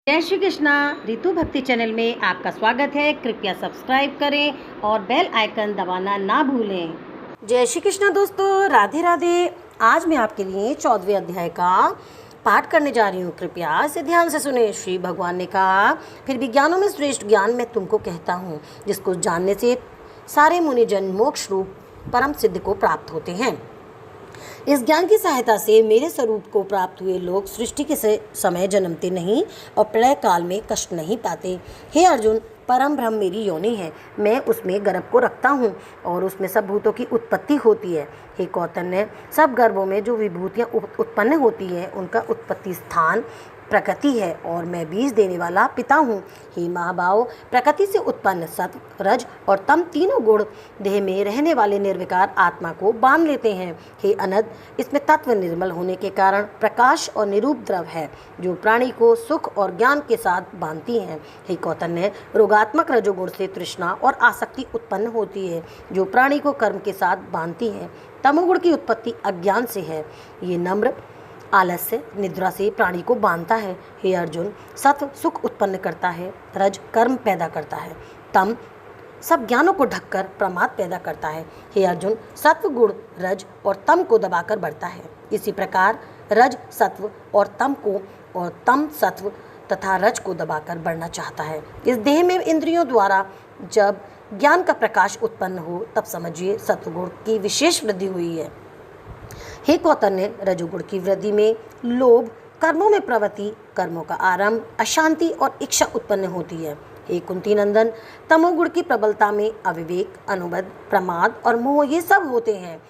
जय श्री कृष्णा। रितु भक्ति चैनल में आपका स्वागत है। कृपया सब्सक्राइब करें और बेल आइकन दबाना ना भूलें। जय श्री कृष्णा दोस्तों, राधे राधे। आज मैं आपके लिए 14वें अध्याय का पाठ करने जा रही हूँ। कृपया इसे ध्यान से सुने। श्री भगवान ने कहा, फिर विज्ञानों में श्रेष्ठ ज्ञान मैं तुमको कहता हूँ, जिसको जानने से सारे मुनिजन मोक्ष रूप परम सिद्ध को प्राप्त होते हैं। इस ज्ञान की सहायता से मेरे स्वरूप को प्राप्त हुए लोग सृष्टि के समय जन्मते नहीं और प्रलय काल में कष्ट नहीं पाते। हे अर्जुन, परम ब्रह्म मेरी योनि है। मैं उसमें गर्भ को रखता हूँ और उसमें सब भूतों की उत्पत्ति होती है। हे कौतन्य, सब गर्भों में जो विभूतियाँ उत्पन्न होती हैं उनका उत्पत्ति स्थान प्रकृति है और मैं बीज देने वाला पिता हूँ। हे महाभाव, प्रकृति से उत्पन्न सत्व, रज और तम तीनों गुण देह में रहने वाले निर्विकार आत्मा को बांध लेते हैं। हे अनंत, इसमें तत्व निर्मल होने के कारण प्रकाश और निरूप द्रव है, जो प्राणी को सुख और ज्ञान के साथ बांधती हैं। हे कौतन्य, रोगात्मक रजोगुण से तृष्णा और आसक्ति उत्पन्न होती है, जो प्राणी को कर्म के साथ बांधती है। तमोगुण की उत्पत्ति अज्ञान से है। ये नम्र आलस्य निद्रा से प्राणी को बांधता है। हे अर्जुन, सत्व सुख उत्पन्न करता है, रज कर्म पैदा करता है, तम सब ज्ञानों को ढककर प्रमाद पैदा करता है। हे अर्जुन, सत्व गुण रज और तम को दबाकर बढ़ता है। इसी प्रकार रज सत्व और तम को और तम सत्व तथा रज को दबाकर बढ़ना चाहता है। इस देह में इंद्रियों द्वारा जब ज्ञान का प्रकाश उत्पन्न हो, तब समझिए सत्वगुण की विशेष वृद्धि हुई है। हे कौतन्य, रजोगुण की वृद्धि में लोभ, कर्मों में प्रवृत्ति, कर्मों का आरंभ, अशांति और इच्छा उत्पन्न होती है। हे कुंती नंदन, तमोगुण की प्रबलता में अविवेक, अनुबंध, प्रमाद और मोह ये सब होते हैं।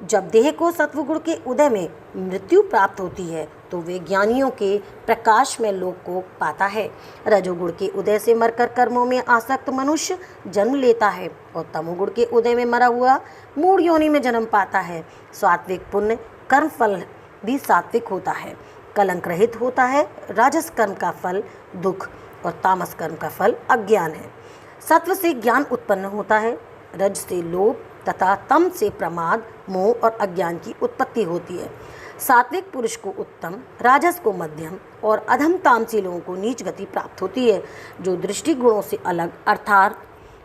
जब देह को सत्वगुण के उदय में मृत्यु प्राप्त होती है तो वे ज्ञानियों के प्रकाश में लोक को पाता है। रजोगुण के उदय से मरकर कर्मों में आसक्त मनुष्य जन्म लेता है और तमोगुण के उदय में मरा हुआ मूढ़ योनि में जन्म पाता है। सात्विक पुण्य कर्म फल भी सात्विक होता है, कलंक रहित होता है। राजस कर्म का फल दुख और तामस कर्म का फल अज्ञान है। सत्व से ज्ञान उत्पन्न होता है, रज से लोभ तथा तम से प्रमाद, मोह और अज्ञान की उत्पत्ति होती है। सात्विक पुरुष को उत्तम, राजस को मध्यम और अधम तामसी लोगों को नीच गति प्राप्त होती है। जो दृष्टि गुणों से अलग अर्थात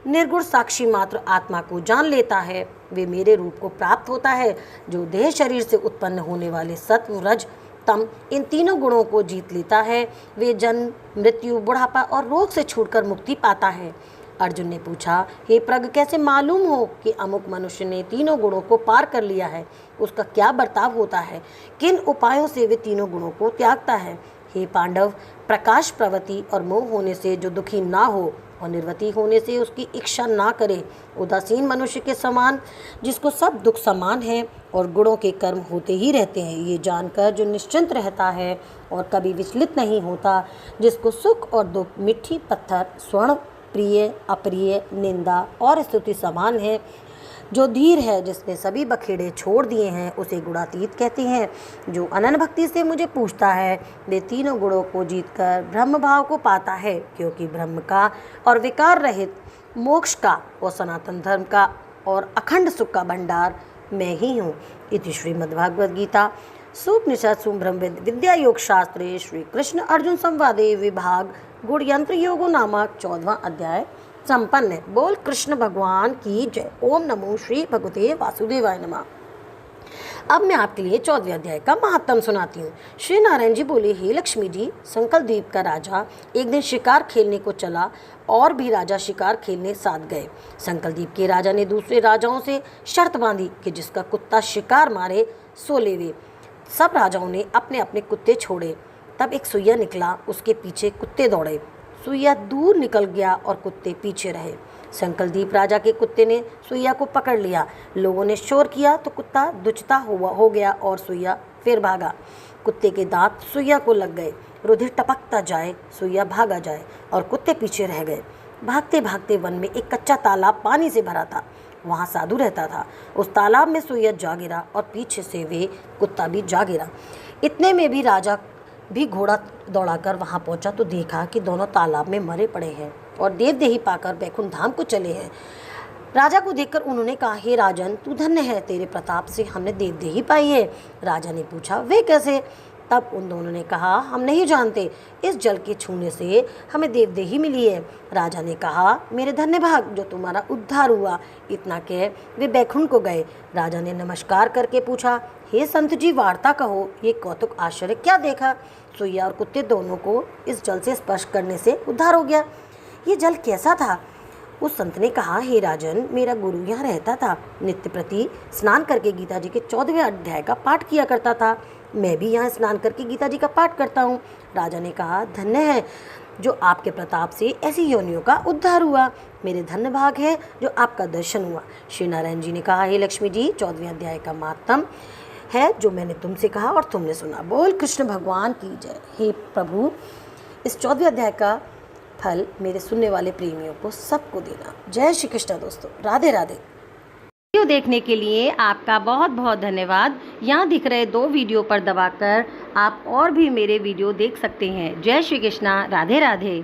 निर्गुण साक्षी मात्र आत्मा को जान लेता है, वे मेरे रूप को प्राप्त होता है। जो देह शरीर से उत्पन्न होने वाले सत्व, रज, तम इन तीनों गुणों को जीत लेता है, वे जन्म, मृत्यु, बुढ़ापा और रोग से छूटकर मुक्ति पाता है। अर्जुन ने पूछा, हे प्रज्ञ, कैसे मालूम हो कि अमुक मनुष्य ने तीनों गुणों को पार कर लिया है? उसका क्या बर्ताव होता है? किन उपायों से वे तीनों गुणों को त्यागता है? हे पांडव, प्रकाश, प्रवृत्ति और मोह होने से जो दुखी ना हो और निर्वृत्ति होने से उसकी इच्छा ना करे, उदासीन मनुष्य के समान, जिसको सब दुख समान है और गुणों के कर्म होते ही रहते हैं, ये जानकर जो निश्चिंत रहता है और कभी विचलित नहीं होता, जिसको सुख और दुख, मिट्टी, पत्थर, स्वर्ण, प्रिय, अप्रिय, निंदा और स्तुति समान है, जो धीर है, जिसने सभी बखेड़े छोड़ दिए हैं, उसे गुणातीत कहते हैं। जो अनन्य भक्ति से मुझे पूछता है, वे तीनों गुणों को जीतकर ब्रह्म भाव को पाता है, क्योंकि ब्रह्म का और विकार रहित मोक्ष का और सनातन धर्म का और अखंड सुख का भंडार मैं ही हूँ। इति श्रीमद्भागवत गीता सुपनिषत्सु ब्रह्मविद विद्या योग शास्त्रे श्री कृष्ण अर्जुन संवादे विभाग गुण यंत्र योगो नामक 14वां अध्याय संपन्न है। बोल कृष्ण भगवान की जय। ओम नमो श्री भगवते वासुदेवाय नमः। अब मैं आपके लिए 14वें अध्याय का महात्म सुनाती हूँ। श्री नारायण जी बोले, हे लक्ष्मी जी, संकल द्वीप का राजा एक दिन शिकार खेलने को चला और भी राजा शिकार खेलने साथ गए। संकल द्वीप के राजा ने दूसरे राजाओं से शर्त बांधी कि जिसका कुत्ता शिकार मारे सो लेवे। सब राजाओं ने अपने अपने कुत्ते छोड़े। तब एक सुइया निकला, उसके पीछे कुत्ते दौड़े। सुइया दूर निकल गया और कुत्ते पीछे रहे। संकलदीप राजा के कुत्ते ने सुइया को पकड़ लिया। लोगों ने शोर किया तो कुत्ता दुचता हो गया और सुइया फिर भागा। कुत्ते के दांत सुइया को लग गए। रुधिर टपकता जाए, सुइया भागा जाए और कुत्ते पीछे रह गए। भागते भागते वन में एक कच्चा तालाब पानी से भरा था। वहाँ साधु रहता था। उस तालाब में सुइया जा गिरा और पीछे से वे कुत्ता भी जा गिरा। इतने में भी राजा भी घोड़ा दौड़ाकर वहाँ पहुँचा तो देखा कि दोनों तालाब में मरे पड़े हैं और देवदेही पाकर बैकुंठ धाम को चले हैं। राजा को देखकर उन्होंने कहा, हे राजन, तू धन्य है, तेरे प्रताप से हमने देवदेही पाई है। राजा ने पूछा, वे कैसे? तब उन दोनों ने कहा, हम नहीं जानते, इस जल के छूने से हमें देवदेही मिली है। राजा ने कहा, मेरे धन्य भाग जो तुम्हारा उद्धार हुआ। इतना कह वे बैकुंठ को गए। राजा ने नमस्कार करके पूछा, हे संत जी, वार्ता कहो, ये कौतुक आश्चर्य क्या देखा? सुइया और कुत्ते दोनों को इस जल से स्पर्श करने से उद्धार हो गया। ये जल कैसा था? उस संत ने कहा, हे राजन, मेरा गुरु यहाँ रहता था, नित्य प्रति स्नान करके गीता जी के 14वें अध्याय का पाठ किया करता था। मैं भी यहाँ स्नान करके गीता जी का पाठ करता हूँ। राजा ने कहा, धन्य है जो आपके प्रताप से ऐसी योनियों का उद्धार हुआ। मेरे धन्य भाग है जो आपका दर्शन हुआ। श्री नारायण जी ने कहा, हे लक्ष्मी जी, 14वें अध्याय का मातम है जो मैंने तुमसे कहा और तुमने सुना। बोल कृष्ण भगवान की जय। हे प्रभु, इस 14वें अध्याय का फल मेरे सुनने वाले प्रेमियों को सबको देना। जय श्री कृष्ण दोस्तों, राधे राधे। वीडियो देखने के लिए आपका बहुत बहुत धन्यवाद। यहाँ दिख रहे 2 वीडियो पर दबाकर आप और भी मेरे वीडियो देख सकते हैं। जय श्री कृष्णा, राधे राधे।